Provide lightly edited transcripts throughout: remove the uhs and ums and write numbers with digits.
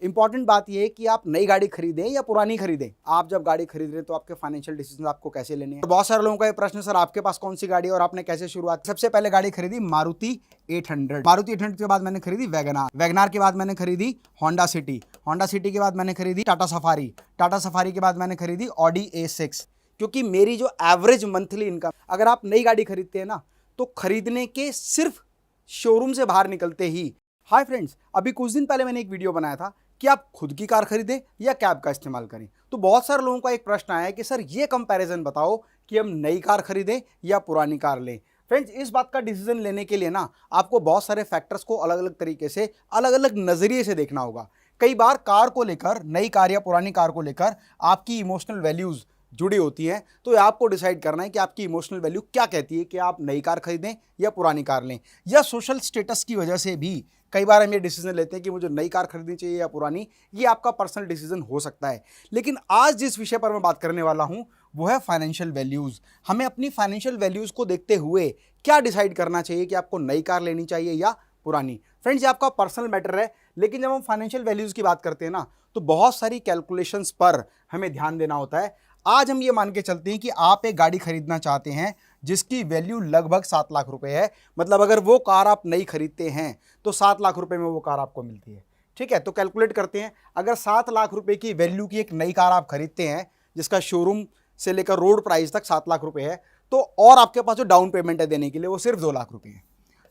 Important बात यह है कि आप नई गाड़ी खरीदें या पुरानी खरीदें। आप जब गाड़ी खरीद रहे हैं तो आपके फाइनेंशियल डिसीजन आपको कैसे लेने हैं। तो बहुत सारे लोगों का ये प्रश्न, सर आपके पास कौन सी गाड़ी है और आपने कैसे शुरुआत। सबसे पहले गाड़ी खरीदी मारुति 800। मारुति 800 के बाद मैंने खरीदी वैगनार। वैगनार के बाद मैंने खरीदी होंडा सिटी। होंडा सिटी के बाद मैंने खरीदी टाटा सफारी। टाटा सफारी के बाद मैंने खरीदी ऑडी A6। क्योंकि मेरी जो एवरेज मंथली इनकम, अगर आप नई गाड़ी खरीदते हैं ना तो खरीदने के सिर्फ शोरूम से बाहर निकलते ही, हाय फ्रेंड्स, अभी कुछ दिन पहले मैंने एक वीडियो बनाया था कि आप खुद की कार खरीदें या कैब का इस्तेमाल करें। तो बहुत सारे लोगों का एक प्रश्न आया है कि सर ये कंपैरिजन बताओ कि हम नई कार खरीदें या पुरानी कार लें। फ्रेंड्स, इस बात का डिसीजन लेने के लिए ना आपको बहुत सारे फैक्टर्स को अलग अलग तरीके से, अलग अलग नज़रिए से देखना होगा। कई बार कार को लेकर, नई कार या पुरानी कार को लेकर आपकी इमोशनल वैल्यूज़ जुड़ी होती हैं, तो आपको डिसाइड करना है कि आपकी इमोशनल वैल्यू क्या कहती है कि आप नई कार खरीदें या पुरानी कार लें। या सोशल स्टेटस की वजह से भी कई बार हम ये डिसीजन लेते हैं कि मुझे नई कार खरीदनी चाहिए या पुरानी। ये आपका पर्सनल डिसीजन हो सकता है। लेकिन आज जिस विषय पर मैं बात करने वाला हूं वो है फाइनेंशियल वैल्यूज़। हमें अपनी फाइनेंशियल वैल्यूज़ को देखते हुए क्या डिसाइड करना चाहिए कि आपको नई कार लेनी चाहिए या पुरानी। फ्रेंड्स, ये आपका पर्सनल मैटर है, लेकिन जब हम फाइनेंशियल वैल्यूज़ की बात करते हैं ना तो बहुत सारी कैलकुलेशंस पर हमें ध्यान देना होता है। आज हम ये मान के चलते हैं कि आप एक गाड़ी खरीदना चाहते हैं जिसकी वैल्यू लगभग 7 लाख रुपए है। मतलब अगर वो कार आप नई खरीदते हैं तो 7 लाख रुपए में वो कार आपको मिलती है। ठीक है, तो कैलकुलेट करते हैं। अगर 7 लाख रुपए की वैल्यू की एक नई कार आप खरीदते हैं जिसका शोरूम से लेकर रोड प्राइस तक 7 लाख रुपए है, तो और आपके पास जो डाउन पेमेंट है देने के लिए वो सिर्फ 2 लाख रुपए है।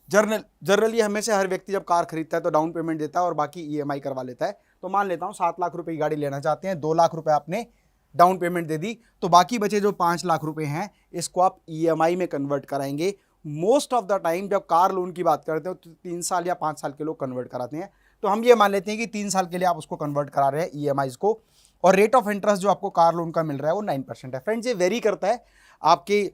जनरली हमें से हर व्यक्ति जब कार खरीदता है तो डाउन पेमेंट देता है और बाकी EMI करवा लेता है। तो मान लेता हूँ 7 लाख रुपए की गाड़ी लेना चाहते हैं, 2 लाख रुपए आपने डाउन पेमेंट दे दी, तो बाकी बचे जो 5 लाख रुपए हैं इसको आप EMI में कन्वर्ट कराएंगे। मोस्ट ऑफ द टाइम जब कार लोन की बात करते हो तो 3 साल या 5 साल के लोग कन्वर्ट कराते हैं। तो हम ये मान लेते हैं कि 3 साल के लिए आप उसको कन्वर्ट करा रहे हैं EMIs को, और रेट ऑफ इंटरेस्ट जो आपको कार लोन का मिल रहा है वो 9% है। फ्रेंड्स, ये वेरी करता है आपके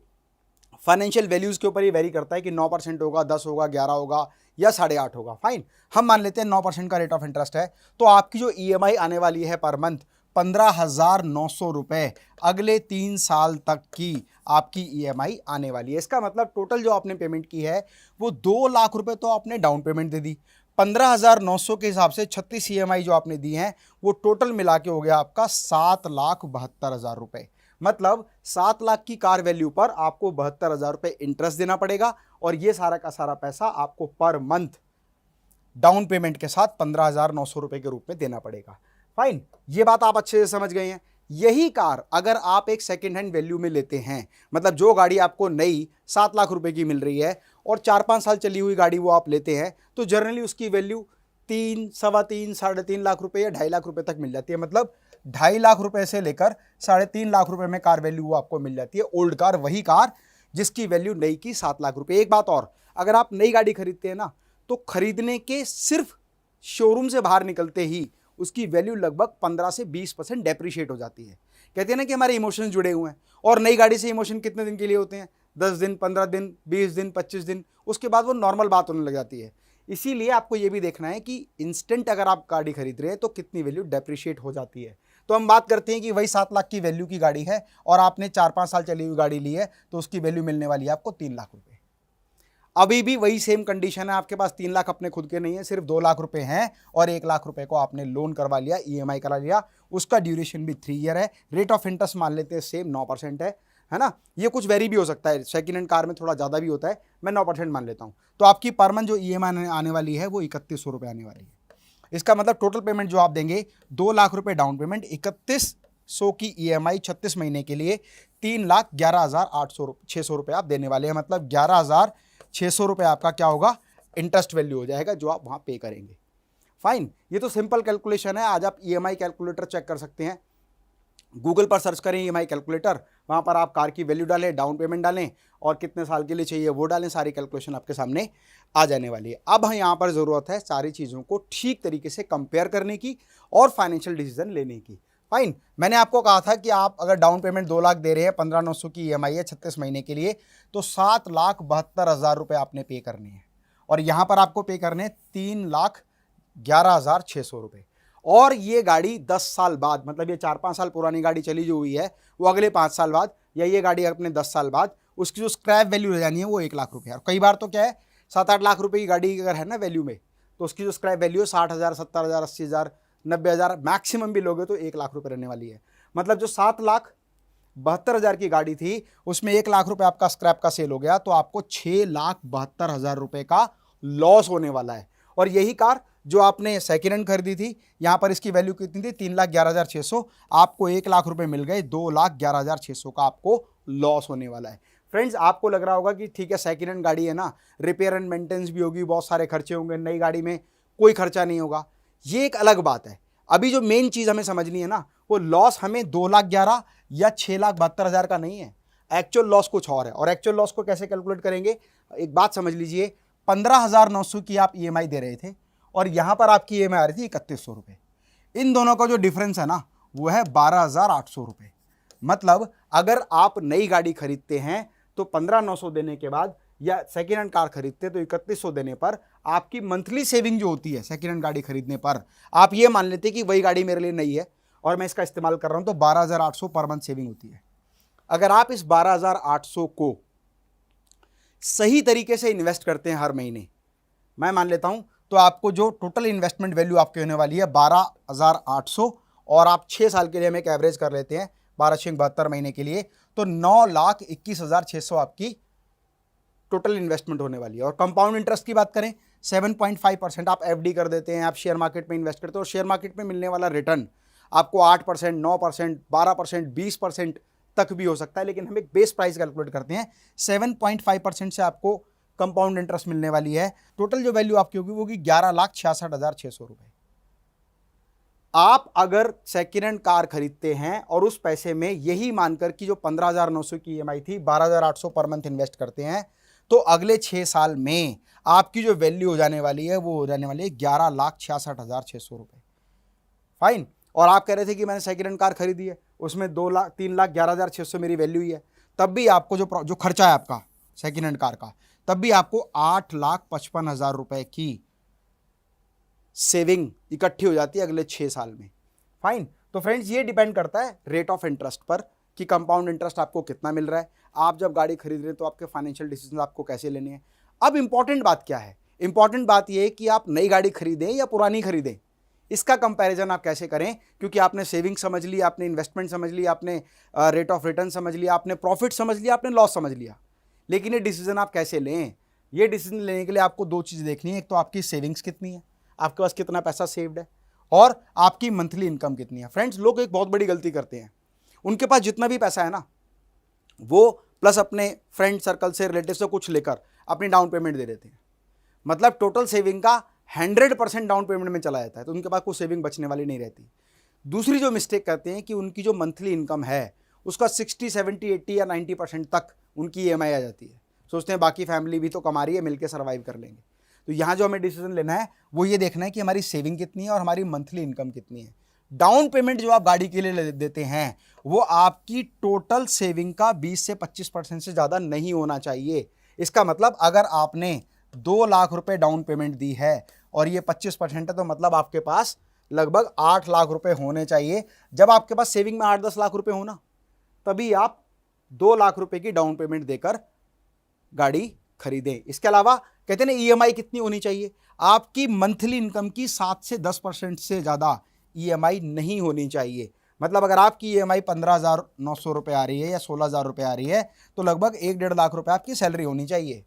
फाइनेंशियल वैल्यूज़ के ऊपर। ये वेरी करता है कि 9% होगा, 10 होगा, 11 होगा या 8.5 होगा। फाइन, हम मान लेते हैं 9% का रेट ऑफ इंटरेस्ट है, तो आपकी जो EMI आने वाली है पर मंथ 15,900 रुपये अगले 3 साल तक की आपकी EMI आने वाली है। इसका मतलब टोटल जो आपने पेमेंट की है वो 2 लाख रुपए तो आपने डाउन पेमेंट दे दी, 15,900 के हिसाब से 36 EMI जो आपने दी हैं वो टोटल मिला के हो गया आपका 7,72,000 रुपये। मतलब 7 लाख की कार वैल्यू पर आपको 72,000 रुपये इंटरेस्ट देना पड़ेगा, और ये सारा का सारा पैसा आपको पर मंथ डाउन पेमेंट के साथ 15,900 रुपये के रूप में देना पड़ेगा। फाइन, ये बात आप अच्छे से समझ गए हैं। यही कार अगर आप एक सेकेंड हैंड वैल्यू में लेते हैं, मतलब जो गाड़ी आपको नई 7 लाख रुपए की मिल रही है और 4-5 साल चली हुई गाड़ी वो आप लेते हैं, तो जनरली उसकी वैल्यू 3, सवा 3, 3.5 लाख रुपए या 2.5 लाख रुपए तक मिल जाती है। मतलब 2.5 लाख रुपए से लेकर 3.5 लाख रुपए में कार वैल्यू वो आपको मिल जाती है। ओल्ड कार, वही कार जिसकी वैल्यू नई की 7 लाख रुपए। एक बात और, अगर आप नई गाड़ी खरीदते हैं ना तो खरीदने के सिर्फ शोरूम से बाहर निकलते ही उसकी वैल्यू लगभग 15 से 20% डेप्रिशिएट हो जाती है। कहते हैं ना कि हमारे इमोशंस जुड़े हुए हैं, और नई गाड़ी से इमोशन कितने दिन के लिए होते हैं? 10 दिन, 15 दिन, 20 दिन, 25 दिन, उसके बाद वो नॉर्मल बात होने लग जाती है। इसीलिए आपको ये भी देखना है कि इंस्टेंट अगर आप गाड़ी खरीद रहे हैं तो कितनी वैल्यू डेप्रिशिएट हो जाती है। तो हम बात करते हैं कि वही 7 लाख की वैल्यू की गाड़ी है और आपने 4-5 साल चली हुई गाड़ी ली है, तो उसकी वैल्यू मिलने वाली है आपको 3 लाख रुपए। अभी भी वही सेम कंडीशन है, आपके पास 3 लाख अपने खुद के नहीं है, सिर्फ 2 लाख रुपए हैं, और 1 लाख रुपए को आपने लोन करवा लिया, EMI करा लिया। उसका ड्यूरेशन भी 3 ईयर है। रेट ऑफ इंटरेस्ट मान लेते हैं सेम 9% है ना। ये कुछ वेरी भी हो सकता है, सेकेंड हैंड कार में थोड़ा ज़्यादा भी होता है, मैं 9% मान लेता हूँ। तो आपकी पर मंथ जो EMI आने वाली है वो 3100 रुपये आने वाली है। इसका मतलब टोटल पेमेंट जो आप देंगे 2 लाख रुपये डाउन पेमेंट, 3100 की EMI 36 महीने के लिए 3,11,600 रुपये आप देने वाले हैं। मतलब 11,600 रुपये आपका क्या होगा, इंटरेस्ट वैल्यू हो जाएगा जो आप वहाँ पे करेंगे। फाइन, ये तो सिंपल कैलकुलेशन है। आज आप EMI कैलकुलेटर चेक कर सकते हैं, गूगल पर सर्च करें EMI कैलकुलेटर, वहाँ पर आप कार की वैल्यू डालें, डाउन पेमेंट डालें और कितने साल के लिए चाहिए वो डालें, सारी कैलकुलेशन आपके सामने आ जाने वाली है। अब यहाँ पर ज़रूरत है सारी चीज़ों को ठीक तरीके से कंपेयर करने की और फाइनेंशियल डिसीजन लेने की। फाइन, मैंने आपको कहा था कि आप अगर डाउन पेमेंट 2 लाख दे रहे हैं, 15,900 की EMI है 36 महीने के लिए, तो 7,72,000 रुपये आपने पे करने हैं, और यहाँ पर आपको पे करने 3,11,600 रुपये। और ये गाड़ी 10 साल बाद, मतलब ये 4-5 साल पुरानी गाड़ी चली जो हुई है वो अगले 5 साल बाद, या ये गाड़ी अपने 10 साल बाद उसकी जो स्क्रैप वैल्यू रह जानी है वो 1 लाख रुपये। और कई बार तो क्या है, 7-8 लाख रुपए की गाड़ी अगर है ना वैल्यू में, तो उसकी जो स्क्रैप वैल्यू है 60,000, 70,000, 80,000, 90,000 मैक्सिमम भी लोगे तो 1 लाख रुपए रहने वाली है। मतलब जो 7,72,000 की गाड़ी थी उसमें 1 लाख रुपए आपका स्क्रैप का सेल हो गया, तो आपको 6,72,000 रुपए का लॉस होने वाला है। और यही कार जो आपने सेकेंड हैंड खरीदी थी, यहां पर इसकी वैल्यू कितनी थी 3,11,600, आपको 1 लाख रुपए मिल गए, 2,11,600 का आपको लॉस होने वाला है। फ्रेंड्स, आपको लग रहा होगा कि ठीक है सेकेंड हैंड गाड़ी है ना, रिपेयर एंड मेंटेनेंस भी होगी, बहुत सारे खर्चे होंगे, नई गाड़ी में कोई खर्चा नहीं होगा, ये एक अलग बात है। अभी जो मेन चीज हमें समझनी है ना, वो लॉस हमें 2,11,000 या 6,72,000 का नहीं है, एक्चुअल लॉस कुछ और है। और एक्चुअल लॉस को कैसे कैलकुलेट करेंगे, एक बात समझ लीजिए, 15,900 की आप ईएमआई दे रहे थे और यहां पर आपकी ईएमआई आ रही थी 3,100 रुपये। इन दोनों का जो डिफरेंस है ना, वो है 12,800 रुपये। मतलब अगर आप नई गाड़ी खरीदते हैं तो 15,900 देने के बाद, या सेकेंड हैंड कार खरीदते तो 3,100 देने पर आपकी मंथली सेविंग जो होती है सेकेंड हैंड गाड़ी खरीदने पर, आप ये मान लेते कि वही गाड़ी मेरे लिए नई है और मैं इसका इस्तेमाल कर रहा हूं, तो 12,800 पर मंथ सेविंग होती है। अगर आप इस 12,800 को सही तरीके से इन्वेस्ट करते हैं हर महीने, मैं मान लेता हूं, तो आपको जो टोटल इन्वेस्टमेंट वैल्यू आपकी होने वाली है 12,800, और आप 6 साल के लिए हम एक एवरेज कर लेते हैं, 12/6 महीने के लिए, तो 9,21,600 आपकी टोटल इन्वेस्टमेंट होने वाली है। और कंपाउंड इंटरेस्ट की बात करें 7.5% आप एफडी कर देते हैं, आप शेयर मार्केट में इन्वेस्ट करते हो, और शेयर मार्केट में मिलने वाला रिटर्न आपको 8%, 9%, 12%, 20% तक भी हो सकता है, लेकिन हम एक बेस प्राइस कैलकुलेट करते हैं, 7.5% से आपको कंपाउंड इंटरेस्ट मिलने वाली है। टोटल जो वैल्यू आपकी होगी वो होगी 11,66,600 रुपए। आप अगर सेकेंड हैंड कार खरीदते हैं और उस पैसे में यही मानकर कि जो 15,900 की ईएमआई थी 12,800 पर मंथ इन्वेस्ट करते हैं, तो अगले 6 साल में आपकी जो वैल्यू हो जाने वाली है वो हो जाने वाली है 11,66,600 रुपए। फाइन। और आप कह रहे थे कि मैंने सेकेंड हैंड कार खरीदी है, उसमें 3,11,600 मेरी वैल्यू ही है, तब भी आपको जो खर्चा है आपका सेकेंड हैंड कार का, तब भी आपको 8,55,000 रुपए की सेविंग इकट्ठी हो जाती है अगले 6 साल में। फाइन। तो फ्रेंड्स, ये डिपेंड करता है रेट ऑफ इंटरेस्ट पर कि कंपाउंड इंटरेस्ट आपको कितना मिल रहा है। आप जब गाड़ी खरीद रहे हैं तो आपके फाइनेंशियल डिसीजन आपको कैसे लेने हैं। अब इंपॉर्टेंट बात क्या है, इंपॉर्टेंट बात यह है कि आप नई गाड़ी खरीदें या पुरानी खरीदें, इसका कंपैरिजन आप कैसे करें, क्योंकि आपने सेविंग समझ ली, आपने इन्वेस्टमेंट समझ ली, आपने रेट ऑफ रिटर्न समझ लिया, आपने प्रॉफिट समझ लिया, आपने लॉस समझ लिया, लेकिन ये डिसीजन आप कैसे लें। ये डिसीजन लेने के लिए आपको 2 चीज़ देखनी है, एक तो आपकी सेविंग्स कितनी है, आपके पास कितना पैसा सेव्ड है, और आपकी मंथली इनकम कितनी है। फ्रेंड्स, लोग एक बहुत बड़ी गलती करते हैं, उनके पास जितना भी पैसा है ना, वो प्लस अपने फ्रेंड सर्कल से, रिलेटिव से कुछ लेकर अपनी डाउन पेमेंट दे देते हैं। मतलब टोटल सेविंग का 100% डाउन पेमेंट में चला जाता है, तो उनके पास कोई सेविंग बचने वाली नहीं रहती। दूसरी जो मिस्टेक करते हैं कि उनकी जो मंथली इनकम है उसका 60, 70, 80 या 90% तक उनकी ईएमआई आ जाती है। सोचते हैं बाकी फैमिली भी तो कमा रही है, मिलकर सर्वाइव कर लेंगे। तो यहाँ जो हमें डिसीजन लेना है वो ये देखना है कि हमारी सेविंग कितनी है और हमारी मंथली इनकम कितनी है। डाउन पेमेंट जो आप गाड़ी के लिए देते हैं वो आपकी टोटल सेविंग का 20 से 25% से ज़्यादा नहीं होना चाहिए। इसका मतलब अगर आपने 2 लाख रुपए डाउन पेमेंट दी है और ये 25% है, तो मतलब आपके पास लगभग 8 लाख रुपए होने चाहिए। जब आपके पास सेविंग में 8-10 लाख रुपए हो ना, तभी आप 2 लाख रुपए की डाउन पेमेंट देकर गाड़ी खरीदें। इसके अलावा कहते हैं ना, ईएमआई कितनी होनी चाहिए, आपकी मंथली इनकम की 7 से 10% से ज़्यादा ईएमआई नहीं होनी चाहिए। मतलब अगर आपकी ईएमआई 15,900 रुपये आ रही है या 16,000 रुपये आ रही है, तो लगभग 1-1.5 लाख रुपए आपकी सैलरी होनी चाहिए।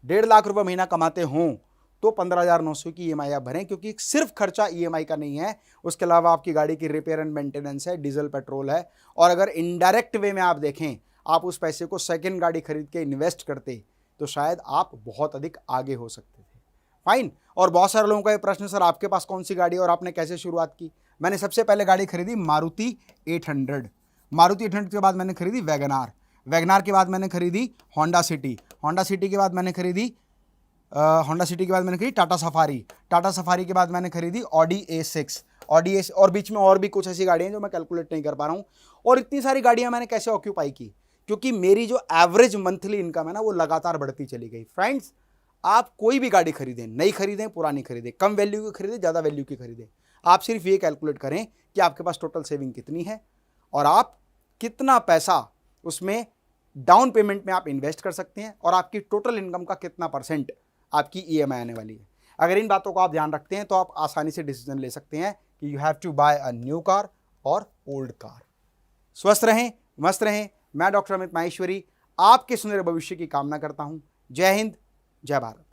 1.5 लाख रुपए महीना कमाते हों तो 15,900 की ईएमआई आप भरें, क्योंकि सिर्फ खर्चा ईएमआई का नहीं है, उसके अलावा आपकी गाड़ी की रिपेयर एंड मेंटेनेंस है, डीजल पेट्रोल है। और अगर इनडायरेक्ट वे में आप देखें, आप उस पैसे को सेकंड गाड़ी खरीद के इन्वेस्ट करते तो शायद आप बहुत अधिक आगे हो सकते थे। फाइन। और बहुत सारे लोगों का ये प्रश्न, सर आपके पास कौन सी गाड़ी है और आपने कैसे शुरुआत की। मैंने सबसे पहले गाड़ी खरीदी मारुति 800। मारुति 800 के बाद मैंने खरीदी वैगनार। वैगनार के बाद मैंने खरीदी होंडा सिटी। होंडा सिटी के बाद मैंने खरीदी टाटा सफारी। टाटा सफारी के बाद मैंने खरीदी ऑडी A6। ऑडी A6, और बीच में और भी कुछ ऐसी गाड़ियाँ जो मैं कैलकुलेट नहीं कर पा रहा हूँ। और इतनी सारी गाड़ियाँ मैंने कैसे ऑक्यूपाई की, क्योंकि मेरी जो एवरेज मंथली इनकम है ना, वो लगातार बढ़ती चली गई। फ्रेंड्स, आप कोई भी गाड़ी खरीदें, नई खरीदें, पुरानी खरीदें, कम वैल्यू की खरीदें, ज़्यादा वैल्यू की खरीदें, आप सिर्फ ये कैलकुलेट करें कि आपके पास टोटल सेविंग कितनी है और आप कितना पैसा उसमें डाउन पेमेंट में आप इन्वेस्ट कर सकते हैं, और आपकी टोटल इनकम का कितना % आपकी ईएमआई आने वाली है। अगर इन बातों को आप ध्यान रखते हैं तो आप आसानी से डिसीजन ले सकते हैं कि you have to buy a new car और ओल्ड कार। स्वस्थ रहें, मस्त रहें। मैं डॉक्टर अमित माहेश्वरी आपके सुनहरे भविष्य की कामना करता हूं। जय हिंद, जय भारत।